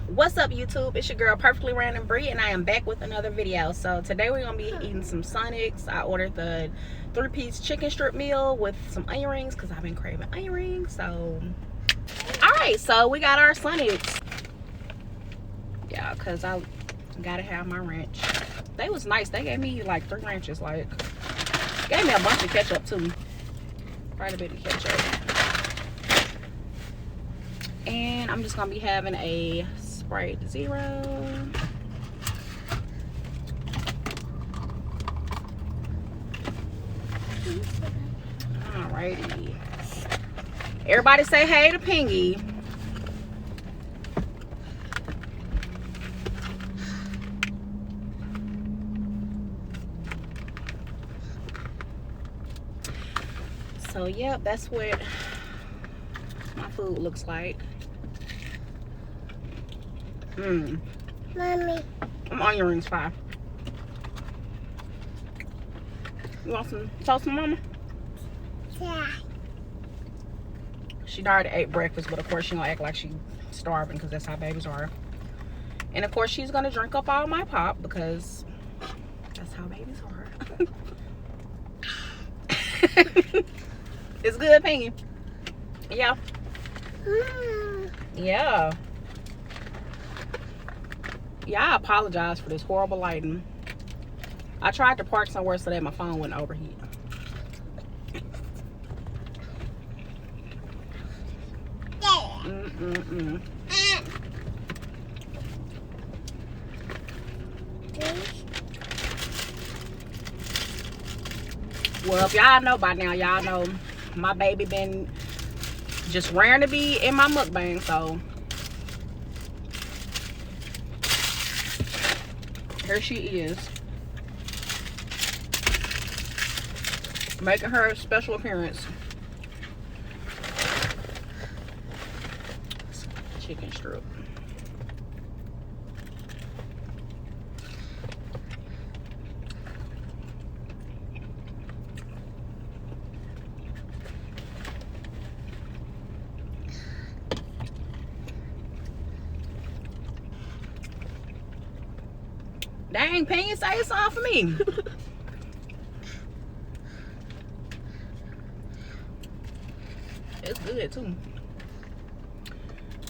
What's up, YouTube? It's your girl Perfectly Random Bree, and I am back with another video. So today we're gonna be eating some Sonics. I ordered the 3-piece chicken strip meal with some onion rings because I've been craving onion rings. So alright, so we got our Sonics. Yeah, because I gotta have my ranch. They was nice. They gave me like 3 ranches. Like, gave me a bunch of ketchup too. Quite a bit of ketchup. And I'm just gonna be having a Sprite Zero. Alrighty. Everybody say hey to Pingy. So yep, that's what my food looks like. Mommy. I'm onion rings 5. You want some toast, mama? Yeah. She already ate breakfast, but of course she gonna act like she's starving because that's how babies are. And of course she's gonna drink up all my pop because that's how babies are. It's good, Pingy. Yeah. Yeah. Yeah, I apologize for this horrible lighting. I tried to park somewhere so that my phone wouldn't overheat. Well, if y'all know by now, y'all know my baby been just raring to be in my mukbang, so here she is, making her special appearance. Chicken strip. Dang, Penny, say something for me. It's good too.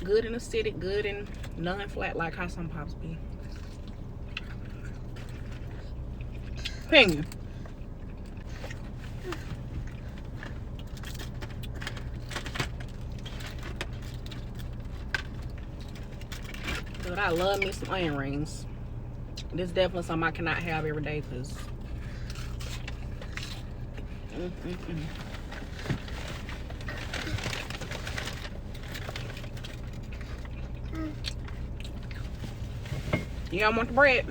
Good and acidic, good and non-flat, like how some pops be. Penny. But I love me some onion rings. This is definitely something I cannot have every day because you don't want the bread.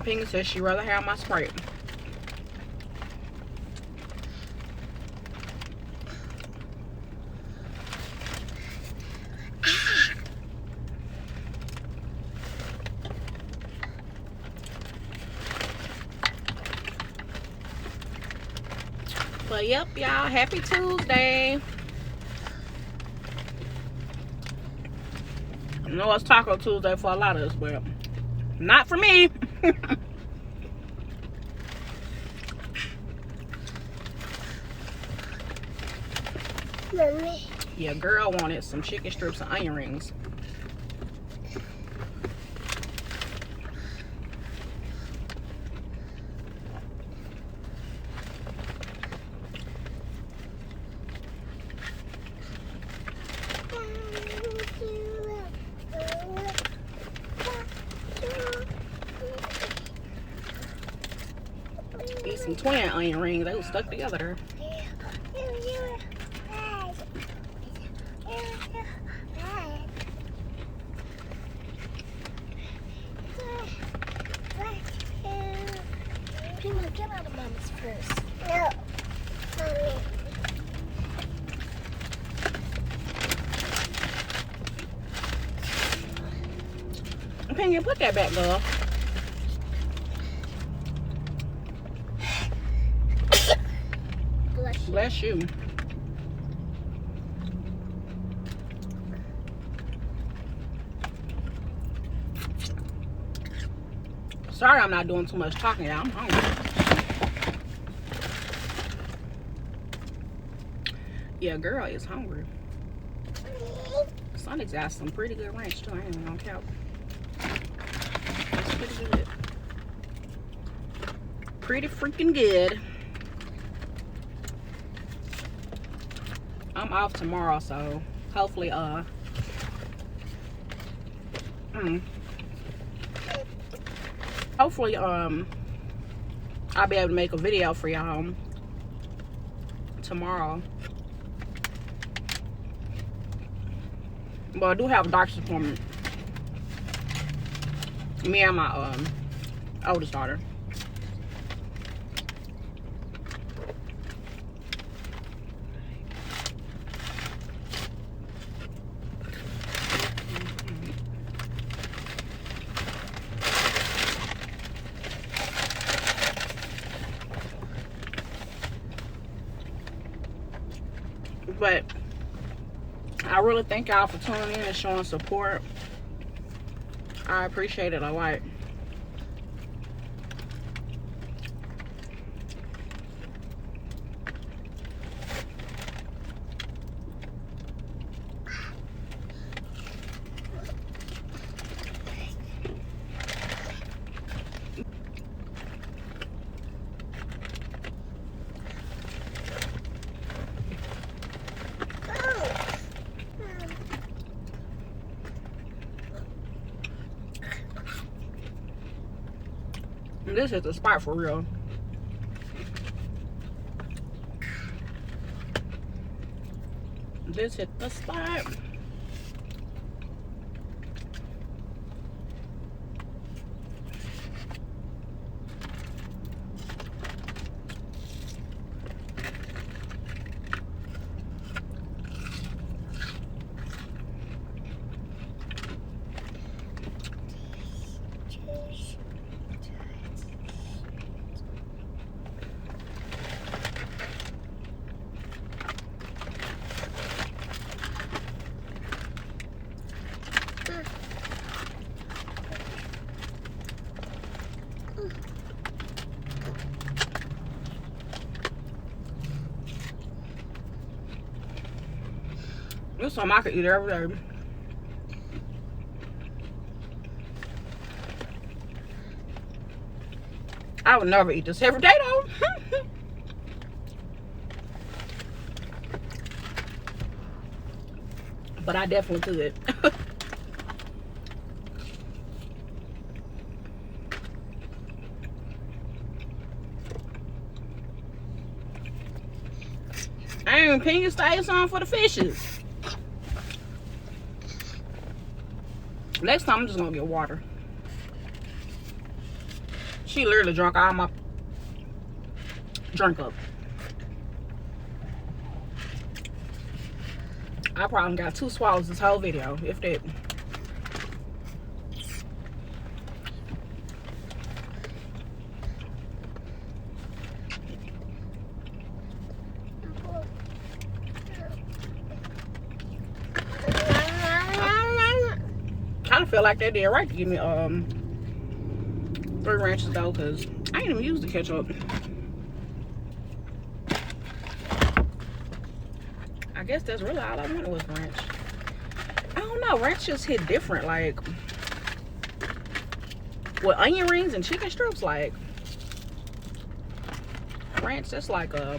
Pinky says she'd rather have my Sprite. But yep, y'all, happy Tuesday. I know it's Taco Tuesday for a lot of us, but not for me. Mommy. Yeah, girl wanted some chicken strips and onion rings. Eat some twin onion rings. They were stuck together. Get out of Mama's first. No. Mommy. Opinion, put that back, girl. Bless you. Bless you. Sorry I'm not doing too much talking, y'all. I'm hungry. Yeah, girl is hungry. Sonic's got some pretty good ranch too. I ain't even gonna count. It's pretty good. Pretty freaking good. I'm off tomorrow, so hopefully hopefully I'll be able to make a video for y'all tomorrow. But I do have a doctor's appointment. Me and my oldest daughter. But I really thank y'all for tuning in and showing support. I appreciate it a lot. This is the spot for real. This hit the spot. This is something I could eat every day. I would never eat this every day though. But I definitely could. I ain't even pinging stays on for the fishes. Next time I'm just gonna get water. She literally drank all my drink up. I probably got 2 swallows this whole video, if that. I feel like they did right to give me 3 ranches though, because I ain't even used the ketchup. I guess that's really all I wanted was ranch. I don't know, ranch just hit different, like with onion rings and chicken strips, like ranch, that's like a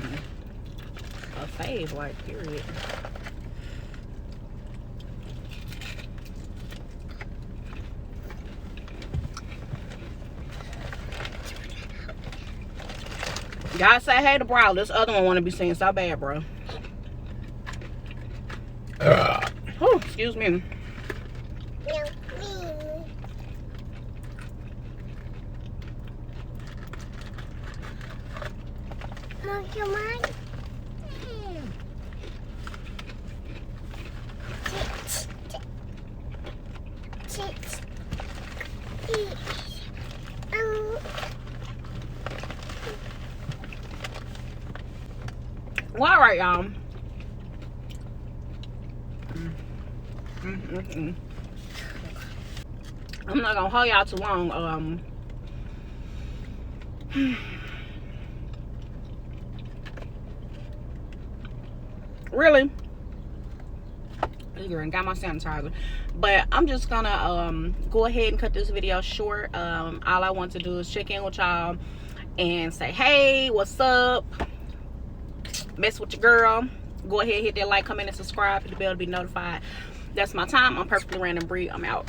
fave, like, period. Gotta say hey to Brow. This other one want to be seen so bad, bro. Oh, excuse me. Well, all right, y'all. I'm not gonna hold y'all too long. Really? And got my sanitizer. But I'm just gonna go ahead and cut this video short. All I want to do is check in with y'all and say, hey, what's up? Mess with your girl. Go ahead, hit that like, comment, and subscribe. Hit the bell to be notified. That's my time. I'm Perfectly Random Bree. I'm out.